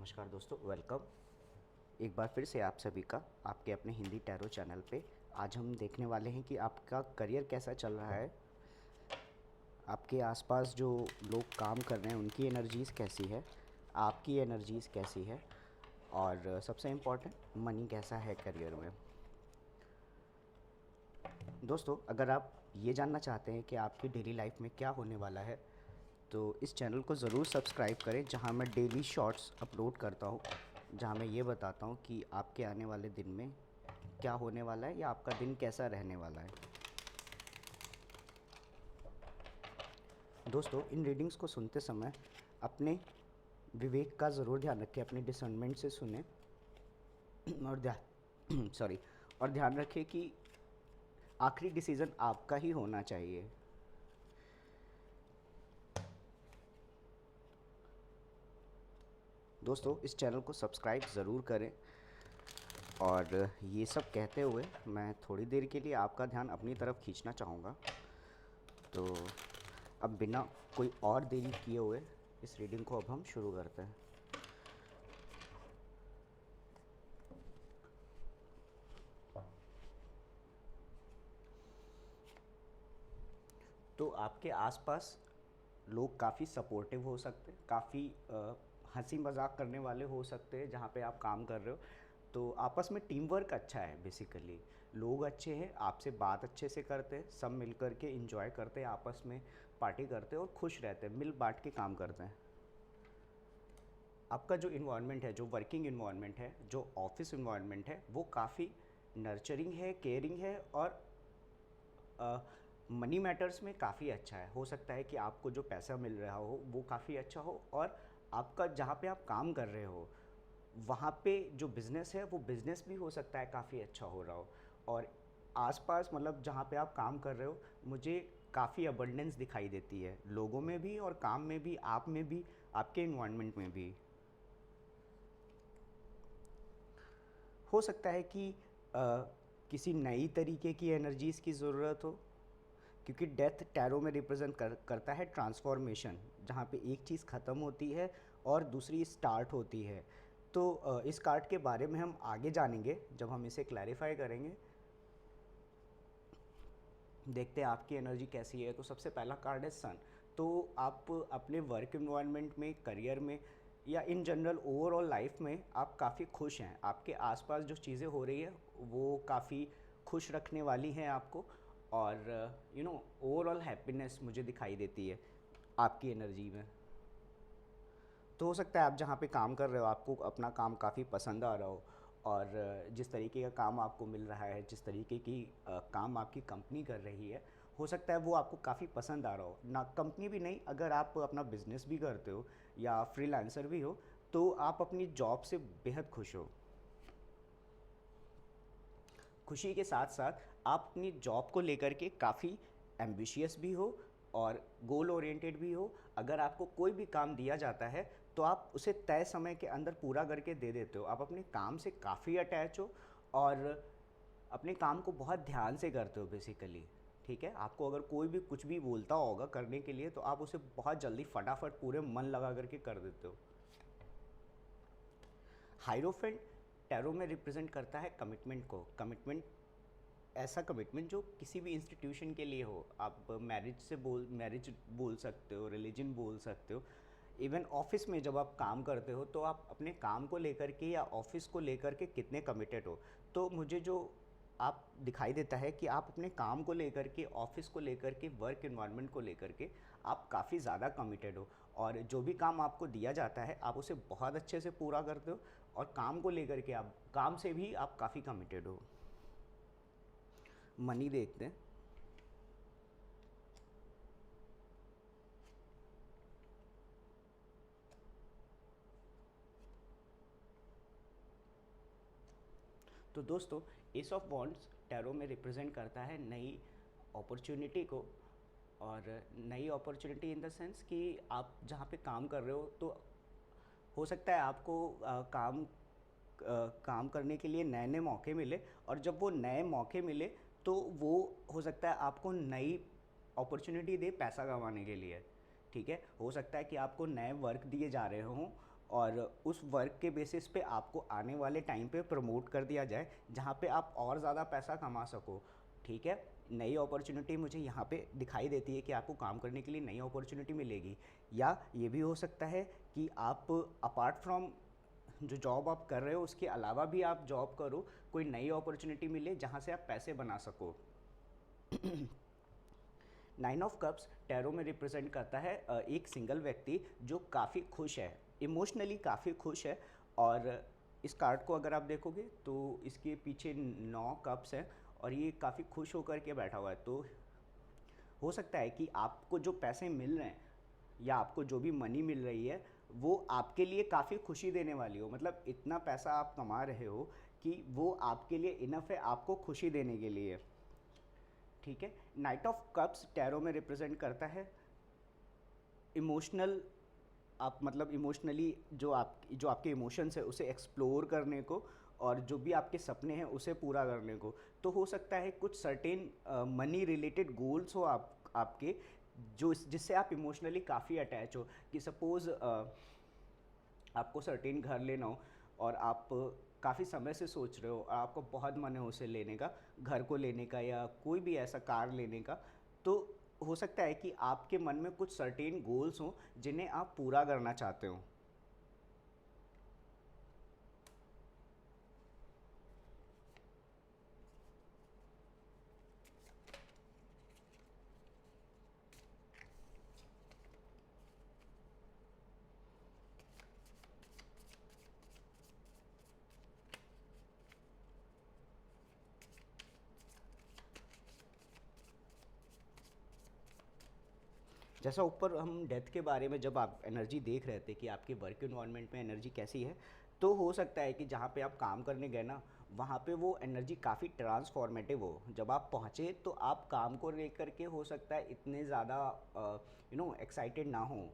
नमस्कार दोस्तों, वेलकम एक बार फिर से आप सभी का आपके अपने हिंदी टैरो चैनल पे। आज हम देखने वाले हैं कि आपका करियर कैसा चल रहा है, आपके आसपास जो लोग काम कर रहे हैं उनकी एनर्जीज़ कैसी है, आपकी एनर्जीज़ कैसी है और सबसे इम्पोर्टेंट मनी कैसा है करियर में। दोस्तों, अगर आप ये जानना चाहते हैं कि आपकी डेली लाइफ में क्या होने वाला है तो इस चैनल को ज़रूर सब्सक्राइब करें, जहां मैं डेली शॉर्ट्स अपलोड करता हूं, जहां मैं ये बताता हूं कि आपके आने वाले दिन में क्या होने वाला है या आपका दिन कैसा रहने वाला है। दोस्तों, इन रीडिंग्स को सुनते समय अपने विवेक का ज़रूर ध्यान रखें, अपने डिसर्नमेंट से सुने और ध्यान सॉरी और ध्यान रखें कि आखिरी डिसीज़न आपका ही होना चाहिए। दोस्तों, इस चैनल को सब्सक्राइब ज़रूर करें और ये सब कहते हुए मैं थोड़ी देर के लिए आपका ध्यान अपनी तरफ खींचना चाहूँगा। तो अब बिना कोई और देरी किए हुए इस रीडिंग को अब हम शुरू करते हैं। तो आपके आसपास लोग काफ़ी सपोर्टिव हो सकते हैं, काफ़ी हंसी मजाक करने वाले हो सकते हैं जहाँ पे आप काम कर रहे हो। तो आपस में टीम वर्क अच्छा है, बेसिकली लोग अच्छे हैं, आपसे बात अच्छे से करते हैं, सब मिल कर के इंजॉय करते हैं, आपस में पार्टी करते हैं और खुश रहते हैं, मिल बांट के काम करते हैं। आपका जो इन्वायरमेंट है, जो वर्किंग इन्वायरमेंट है, जो ऑफिस इन्वायरमेंट है, वो काफ़ी नर्चरिंग है, केयरिंग है और मनी मैटर्स में काफ़ी अच्छा है। हो सकता है कि आपको जो पैसा मिल रहा हो वो काफ़ी अच्छा हो और आपका जहाँ पे आप काम कर रहे हो वहाँ पे जो बिज़नेस है वो बिज़नेस भी हो सकता है काफ़ी अच्छा हो रहा हो। और आसपास मतलब जहाँ पे आप काम कर रहे हो मुझे काफ़ी अबंडेंस दिखाई देती है, लोगों में भी और काम में भी, आप में भी, आपके इन्वायरमेंट में भी। हो सकता है कि किसी नई तरीके की एनर्जीज़ की ज़रूरत हो, क्योंकि डेथ टैरो में रिप्रेजेंट करता है ट्रांसफॉर्मेशन, जहाँ पे एक चीज़ ख़त्म होती है और दूसरी स्टार्ट होती है। तो इस कार्ड के बारे में हम आगे जानेंगे जब हम इसे क्लैरिफाई करेंगे। देखते हैं आपकी एनर्जी कैसी है। तो सबसे पहला कार्ड है सन। तो आप अपने वर्क इन्वायरमेंट में, करियर में या इन जनरल ओवरऑल लाइफ में आप काफ़ी खुश हैं। आपके आसपास जो चीज़ें हो रही है वो काफ़ी खुश रखने वाली हैं आपको, और ओवरऑल हैप्पीनेस मुझे दिखाई देती है आपकी एनर्जी में। तो हो सकता है आप जहाँ पे काम कर रहे हो आपको अपना काम काफ़ी पसंद आ रहा हो, और जिस तरीके का काम आपको मिल रहा है, जिस तरीके की काम आपकी कंपनी कर रही है, हो सकता है वो आपको काफ़ी पसंद आ रहा हो। ना कंपनी भी नहीं, अगर आप अपना बिजनेस भी करते हो या फ्रीलांसर भी हो तो आप अपनी जॉब से बेहद खुश हो। खुशी के साथ साथ आप अपनी जॉब को लेकर के काफ़ी एम्बिशियस भी हो और गोल ओरिएंटेड भी हो। अगर आपको कोई भी काम दिया जाता है तो आप उसे तय समय के अंदर पूरा करके दे देते हो। आप अपने काम से काफ़ी अटैच हो और अपने काम को बहुत ध्यान से करते हो बेसिकली। ठीक है, आपको अगर कोई भी कुछ भी बोलता होगा करने के लिए तो आप उसे बहुत जल्दी फटाफट पूरे मन लगा करके कर देते हो। हाइरोफेंट टैरो में रिप्रेजेंट करता है कमिटमेंट को। कमिटमेंट, ऐसा कमिटमेंट जो किसी भी इंस्टीट्यूशन के लिए हो। आप मैरिज बोल सकते हो, रिलीजन बोल सकते हो। इवन ऑफिस में जब आप काम करते हो तो आप अपने काम को लेकर के या ऑफिस को लेकर के कितने कमिटेड हो। तो मुझे जो आप दिखाई देता है कि आप अपने काम को लेकर के, ऑफिस को लेकर के, वर्क इन्वायरमेंट को लेकर के आप काफ़ी ज़्यादा कमिटेड हो, और जो भी काम आपको दिया जाता है आप उसे बहुत अच्छे से पूरा करते हो, और काम को लेकर के आप, काम से भी आप काफ़ी कमिटेड हो। मनी देखते हैं। तो दोस्तों, एस ऑफ वॉन्ड्स टैरो में रिप्रेजेंट करता है नई अपॉर्चुनिटी को। और नई अपॉर्चुनिटी इन द सेंस कि आप जहाँ पे काम कर रहे हो तो हो सकता है आपको काम करने के लिए नए नए मौके मिले, और जब वो नए मौके मिले तो वो हो सकता है आपको नई अपॉर्चुनिटी दे पैसा कमाने के लिए। ठीक है, हो सकता है कि आपको नए वर्क दिए जा रहे हों और उस वर्क के बेसिस पे आपको आने वाले टाइम पे प्रमोट कर दिया जाए, जहाँ पे आप और ज़्यादा पैसा कमा सको। ठीक है, नई अपॉर्चुनिटी मुझे यहाँ पे दिखाई देती है कि आपको काम करने के लिए नई अपॉर्चुनिटी मिलेगी। या ये भी हो सकता है कि आप अपार्ट फ्रॉम जो जॉब आप कर रहे हो उसके अलावा भी आप जॉब करो, कोई नई अपॉर्चुनिटी मिले जहाँ से आप पैसे बना सको। नाइन ऑफ कप्स टैरो में रिप्रेजेंट करता है एक सिंगल व्यक्ति जो काफ़ी खुश है, इमोशनली काफ़ी खुश है। और इस कार्ड को अगर आप देखोगे तो इसके पीछे 9 कप्स हैं और ये काफ़ी खुश होकर के बैठा हुआ है। तो हो सकता है कि आपको जो पैसे मिल रहे हैं या आपको जो भी मनी मिल रही है वो आपके लिए काफ़ी खुशी देने वाली हो। मतलब इतना पैसा आप कमा रहे हो कि वो आपके लिए इनफ है आपको खुशी देने के लिए। ठीक है, नाइट ऑफ कप्स टैरो में रिप्रेजेंट करता है इमोशनल, आप मतलब इमोशनली जो आपके इमोशंस है उसे एक्सप्लोर करने को और जो भी आपके सपने हैं उसे पूरा करने को। तो हो सकता है कुछ सर्टेन मनी रिलेटेड गोल्स हो आपके, जो जिससे आप इमोशनली काफ़ी अटैच हो। कि सपोज़ आपको सर्टेन घर लेना हो और आप काफ़ी समय से सोच रहे हो और आपको बहुत मन है उसे लेने का, घर को लेने का या कोई भी ऐसा कार लेने का। तो हो सकता है कि आपके मन में कुछ सर्टेन गोल्स हों जिन्हें आप पूरा करना चाहते हो। 'जैसा ऊपर हम डेथ के बारे में जब आप एनर्जी देख रहे थे कि आपके वर्क इन्वायरमेंट में एनर्जी कैसी है, तो हो सकता है कि जहाँ पे आप काम करने गए ना, वहाँ पे वो एनर्जी काफ़ी ट्रांसफॉर्मेटिव हो। जब आप पहुँचे तो आप काम को लेकर के हो सकता है इतने ज़्यादा एक्साइटेड ना हो।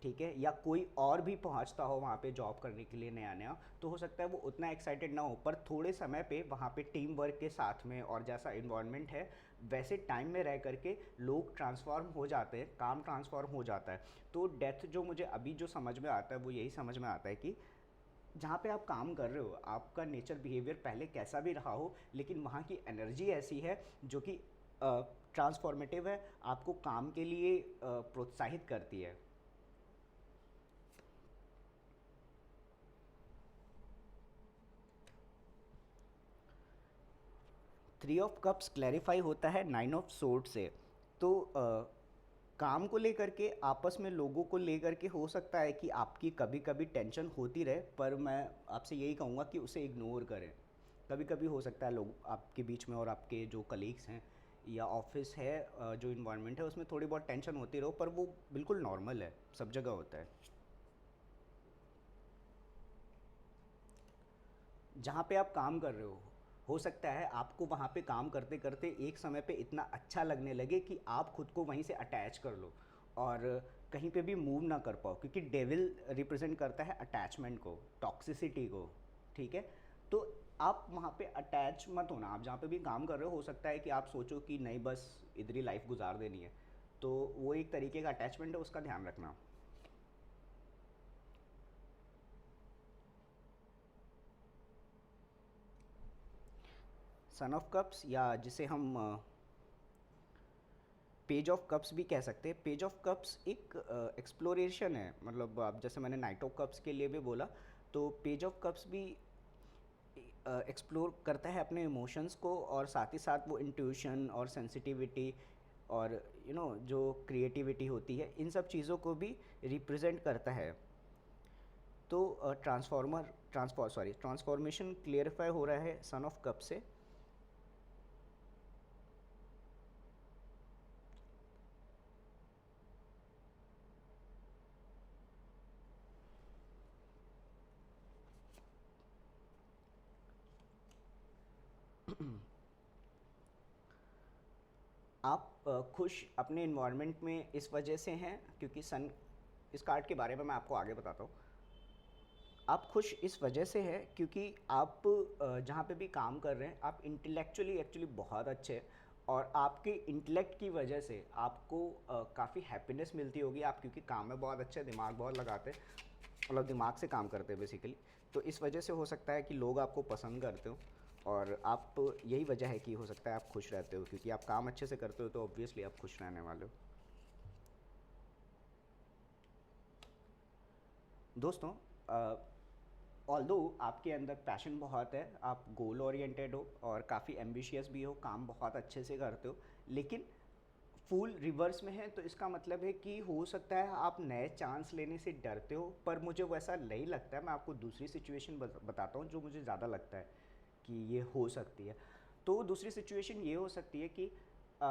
ठीक है, या कोई और भी पहुंचता हो वहाँ पे जॉब करने के लिए नया नया, तो हो सकता है वो उतना एक्साइटेड ना हो, पर थोड़े समय पे वहाँ पे टीम वर्क के साथ में और जैसा इन्वायरमेंट है वैसे टाइम में रह करके लोग ट्रांसफॉर्म हो जाते हैं, काम ट्रांसफॉर्म हो जाता है। तो डेथ जो मुझे अभी जो समझ में आता है वो यही समझ में आता है कि जहाँ पे आप काम कर रहे हो आपका नेचर बिहेवियर पहले कैसा भी रहा हो, लेकिन वहाँ की एनर्जी ऐसी है जो कि ट्रांसफॉर्मेटिव है, आपको काम के लिए प्रोत्साहित करती है। 3 ऑफ कप्स क्लैरिफाई होता है 9 ऑफ सोर्ड से। तो काम को लेकर के आपस में लोगों को लेकर के हो सकता है कि आपकी कभी कभी टेंशन होती रहे, पर मैं आपसे यही कहूँगा कि उसे इग्नोर करें। कभी कभी हो सकता है लोग आपके बीच में और आपके जो कलीग्स हैं या ऑफिस है, जो इन्वायरमेंट है उसमें थोड़ी बहुत टेंशन होती रहो, पर वो बिल्कुल नॉर्मल है, सब जगह होता है। जहाँ पे आप काम कर रहे हो सकता है आपको वहाँ पे काम करते करते एक समय पे इतना अच्छा लगने लगे कि आप खुद को वहीं से अटैच कर लो और कहीं पे भी मूव ना कर पाओ, क्योंकि डेविल रिप्रेजेंट करता है अटैचमेंट को, टॉक्सिसिटी को। ठीक है, तो आप वहाँ पे अटैच मत होना। आप जहाँ पे भी काम कर रहे हो सकता है कि आप सोचो कि नहीं बस इधर ही लाइफ गुजार देनी है, तो वो एक तरीके का अटैचमेंट है, उसका ध्यान रखना। सन ऑफ कप्स, या जिसे हम पेज ऑफ कप्स भी कह सकते हैं। पेज ऑफ कप्स एक एक्सप्लोरेशन है, मतलब आप जैसे मैंने नाइट ऑफ कप्स के लिए भी बोला, तो पेज ऑफ कप्स भी एक्सप्लोर करता है अपने इमोशंस को और साथ ही साथ वो इंट्यूशन और सेंसिटिविटी और जो क्रिएटिविटी होती है इन सब चीज़ों को भी रिप्रेजेंट करता है। तो ट्रांसफॉर्मेशन क्लियरिफाई हो रहा है सन ऑफ कप से। आप खुश अपने इन्वायरमेंट में इस वजह से हैं क्योंकि सन, इस कार्ड के बारे में मैं आपको आगे बताता हूँ। आप खुश इस वजह से हैं क्योंकि आप जहाँ पे भी काम कर रहे हैं आप इंटेलेक्चुअली एक्चुअली बहुत अच्छे हैं और आपके इंटेलेक्ट की वजह से आपको काफ़ी हैप्पीनेस मिलती होगी। आप क्योंकि काम में बहुत अच्छे, दिमाग बहुत लगाते हैं, मतलब दिमाग से काम करते हैं बेसिकली। तो इस वजह से हो सकता है कि लोग आपको पसंद करते हो, और आप, यही वजह है कि हो सकता है आप खुश रहते हो, क्योंकि आप काम अच्छे से करते हो तो ऑब्वियसली आप खुश रहने वाले हो। दोस्तों, ऑल्दो आपके अंदर पैशन बहुत है, आप गोल ओरिएंटेड हो और काफ़ी एम्बिशियस भी हो, काम बहुत अच्छे से करते हो, लेकिन फूल रिवर्स में है, तो इसका मतलब है कि हो सकता है आप नए चांस लेने से डरते हो। पर मुझे वैसा नहीं लगता है। मैं आपको दूसरी सिचुएशन बताता हूँ जो मुझे ज़्यादा लगता है कि ये हो सकती है। तो दूसरी सिचुएशन ये हो सकती है कि अ,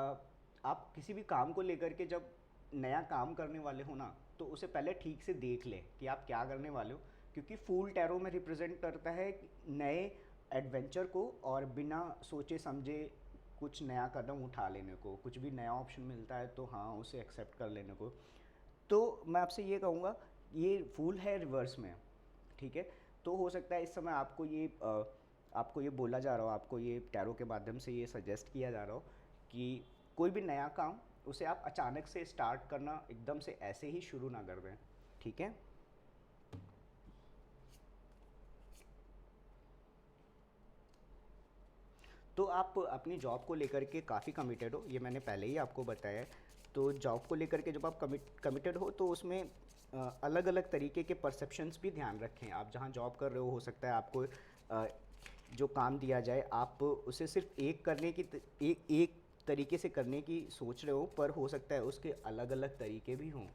आप किसी भी काम को लेकर के जब नया काम करने वाले हो ना, तो उसे पहले ठीक से देख लें कि आप क्या करने वाले हो, क्योंकि फूल टैरो में रिप्रेजेंट करता है नए एडवेंचर को, और बिना सोचे समझे कुछ नया कदम उठा लेने को, कुछ भी नया ऑप्शन मिलता है तो हाँ उसे एक्सेप्ट कर लेने को। तो मैं आपसे ये कहूँगा, ये फूल है रिवर्स में, ठीक है। तो हो सकता है इस समय आपको ये बोला जा रहा हो, आपको ये टैरो के माध्यम से ये सजेस्ट किया जा रहा हो कि कोई भी नया काम उसे आप अचानक से स्टार्ट करना एकदम से ऐसे ही शुरू ना कर दें, ठीक है। तो आप अपनी जॉब को लेकर के काफ़ी कमिटेड हो, ये मैंने पहले ही आपको बताया है। तो जॉब को लेकर के जब आप कमिटेड हो तो उसमें अलग अलग तरीके के परसेप्शंस भी ध्यान रखें। आप जहाँ जॉब कर रहे हो सकता है आपको जो काम दिया जाए आप उसे सिर्फ एक तरीके से करने की सोच रहे हो, पर हो सकता है उसके अलग अलग तरीके भी हों।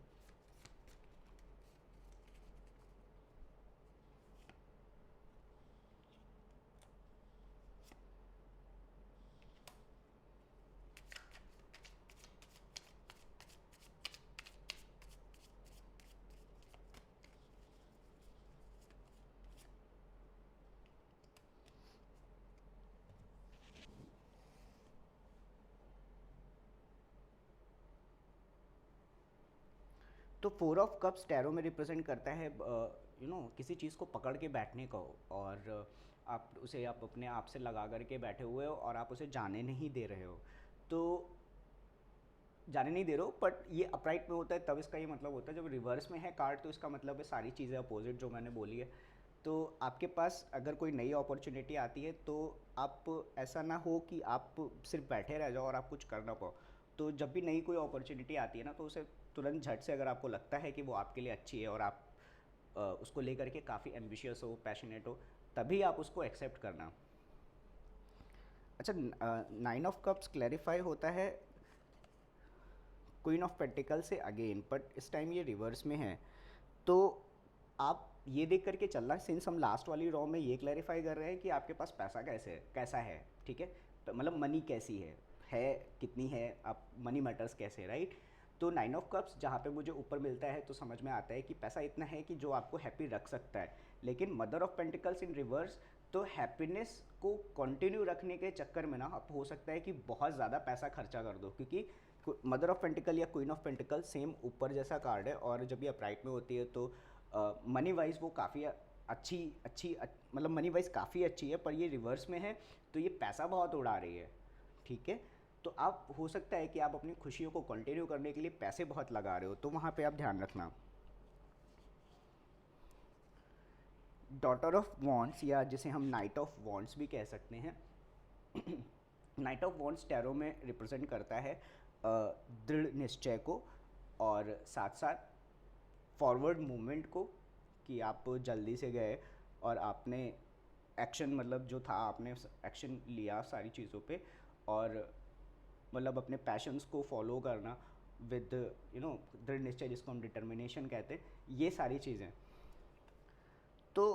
तो फोर ऑफ कप्स टैरो में रिप्रेजेंट करता है किसी चीज़ को पकड़ के बैठने को, और आप अपने आप से लगा करके बैठे हुए हो और आप उसे जाने नहीं दे रहे हो। तो जाने नहीं दे रहे हो, बट ये अपराइट में होता है तब इसका ये मतलब होता है। जब रिवर्स में है कार्ड तो इसका मतलब है सारी चीज़ें अपोजिट जो मैंने बोली है। तो आपके पास अगर कोई नई अपॉर्चुनिटी आती है तो आप, ऐसा ना हो कि आप सिर्फ बैठे रह जाओ और आप कुछ कर ना पाओ। तो जब भी नई कोई अपॉर्चुनिटी आती है ना, तो उसे तुरंत झट से, अगर आपको लगता है कि वो आपके लिए अच्छी है और आप उसको लेकर के काफ़ी एम्बिशियस हो, पैशनेट हो, तभी आप उसको एक्सेप्ट करना। अच्छा, नाइन ऑफ कप्स क्लैरिफाई होता है क्वीन ऑफ पेंटिकल से अगेन, बट इस टाइम ये रिवर्स में है। तो आप ये देख करके चलना, सिंस हम लास्ट वाली रॉ में ये क्लैरिफाई कर रहे हैं कि आपके पास पैसा कैसा है, ठीक है। तो मतलब मनी कैसी है कितनी है, आप मनी मैटर्स कैसे, राइट। तो नाइन ऑफ कप्स जहाँ पे मुझे ऊपर मिलता है तो समझ में आता है कि पैसा इतना है कि जो आपको हैप्पी रख सकता है। लेकिन mother of pentacles in reverse, तो हैप्पीनेस को कंटिन्यू रखने के चक्कर में ना आप, हो सकता है कि बहुत ज़्यादा पैसा खर्चा कर दो, क्योंकि मदर ऑफ पेंटिकल या क्वीन ऑफ पेंटिकल सेम ऊपर जैसा कार्ड है, और जब ये अपराइट में होती है तो मनी वाइज वो काफ़ी मतलब मनी वाइज काफ़ी अच्छी है, पर ये रिवर्स में है तो ये पैसा बहुत उड़ा रही है, ठीक है। तो आप, हो सकता है कि आप अपनी खुशियों को कंटिन्यू करने के लिए पैसे बहुत लगा रहे हो, तो वहाँ पे आप ध्यान रखना। डॉटर ऑफ वॉन्ट्स, या जिसे हम नाइट ऑफ वॉन्ट्स भी कह सकते हैं, नाइट ऑफ वॉन्ट्स टैरो में रिप्रेजेंट करता है दृढ़ निश्चय को, और साथ साथ फॉरवर्ड मूवमेंट को, कि आप जल्दी से गए और आपने एक्शन, मतलब जो था आपने एक्शन लिया सारी चीज़ों पे, और मतलब अपने पैशंस को फॉलो करना विद दृढ़ निश्चय, जिसको हम डिटर्मिनेशन कहते हैं, ये सारी चीज़ें। तो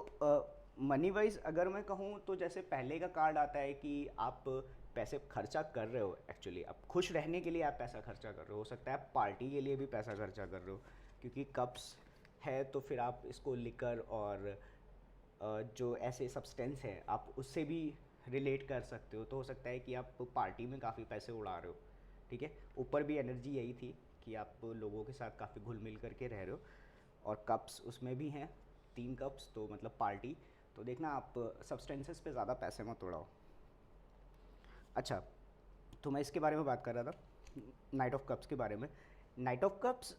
मनी वाइज अगर मैं कहूँ तो जैसे पहले का कार्ड आता है कि आप पैसे खर्चा कर रहे हो, एक्चुअली आप खुश रहने के लिए आप पैसा खर्चा कर रहे हो सकता है आप पार्टी के लिए भी पैसा खर्चा कर रहे हो, क्योंकि कप्स है तो फिर आप इसको लिकर और जो ऐसे सब्सटेंस है आप उससे भी रिलेट कर सकते हो। तो हो सकता है कि आप पार्टी में काफ़ी पैसे उड़ा रहे हो, ठीक है। ऊपर भी एनर्जी यही थी कि आप लोगों के साथ काफ़ी घुल मिल करके रह रहे हो, और कप्स उसमें भी हैं, 3 कप्स, तो मतलब पार्टी। तो देखना आप सब्सटेंसेस पे ज़्यादा पैसे मत उड़ाओ। अच्छा, तो मैं इसके बारे में बात कर रहा था, नाइट ऑफ कप्स के बारे में। Night of cups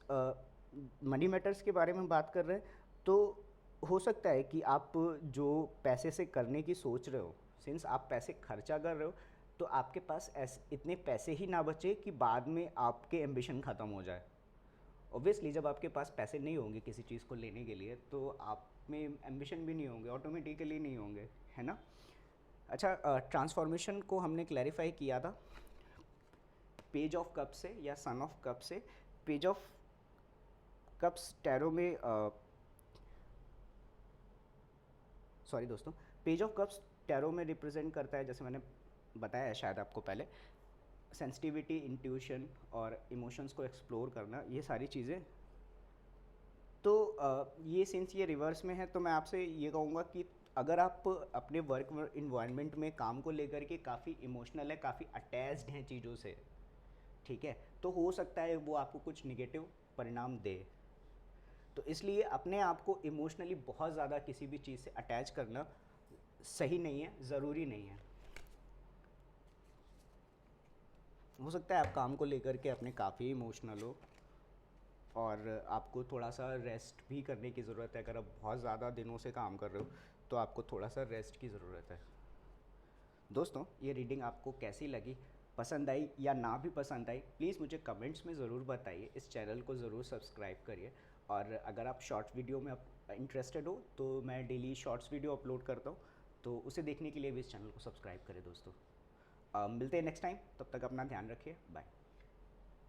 money matters के बारे में बात कर रहे हैं। तो हो सकता है कि आप जो पैसे से करने की सोच रहे हो, सिंस आप पैसे खर्चा कर रहे हो, तो आपके पास ऐसे इतने पैसे ही ना बचे कि बाद में आपके एम्बिशन ख़त्म हो जाए। ऑब्वियसली जब आपके पास पैसे नहीं होंगे किसी चीज़ को लेने के लिए, तो आप में एम्बिशन भी नहीं होंगे, ऑटोमेटिकली नहीं होंगे, है ना। अच्छा, ट्रांसफॉर्मेशन को हमने क्लैरिफाई किया था पेज ऑफ कप से या सन ऑफ कप से। पेज ऑफ कप्स टैरो में सॉरी दोस्तों, पेज ऑफ कप्स टैरो में रिप्रेजेंट करता है, जैसे मैंने बताया है शायद आपको पहले, सेंसिटिविटी, इंट्यूशन और इमोशंस को एक्सप्लोर करना, ये सारी चीज़ें। तो ये सिंस ये रिवर्स में है, तो मैं आपसे ये कहूँगा कि अगर आप अपने वर्क इन्वायरमेंट में काम को लेकर के काफ़ी इमोशनल है, काफ़ी अटैच्ड हैं चीज़ों से, ठीक है, तो हो सकता है वो आपको कुछ निगेटिव परिणाम दे। तो इसलिए अपने आप को इमोशनली बहुत ज़्यादा किसी भी चीज़ से अटैच करना सही नहीं है, ज़रूरी नहीं है। हो सकता है आप काम को लेकर के अपने काफ़ी इमोशनल हो और आपको थोड़ा सा रेस्ट भी करने की ज़रूरत है। अगर आप बहुत ज़्यादा दिनों से काम कर रहे हो तो आपको थोड़ा सा रेस्ट की ज़रूरत है। दोस्तों, ये रीडिंग आपको कैसी लगी, पसंद आई या ना भी पसंद आई, प्लीज़ मुझे कमेंट्स में ज़रूर बताइए। इस चैनल को ज़रूर सब्सक्राइब करिए, और अगर आप शॉर्ट वीडियो में इंटरेस्टेड हो तो मैं डेली शॉर्ट्स वीडियो अपलोड करता हूँ, तो उसे देखने के लिए भी इस चैनल को सब्सक्राइब करें दोस्तों। मिलते हैं नेक्स्ट टाइम, तब तक अपना ध्यान रखिए, बाय।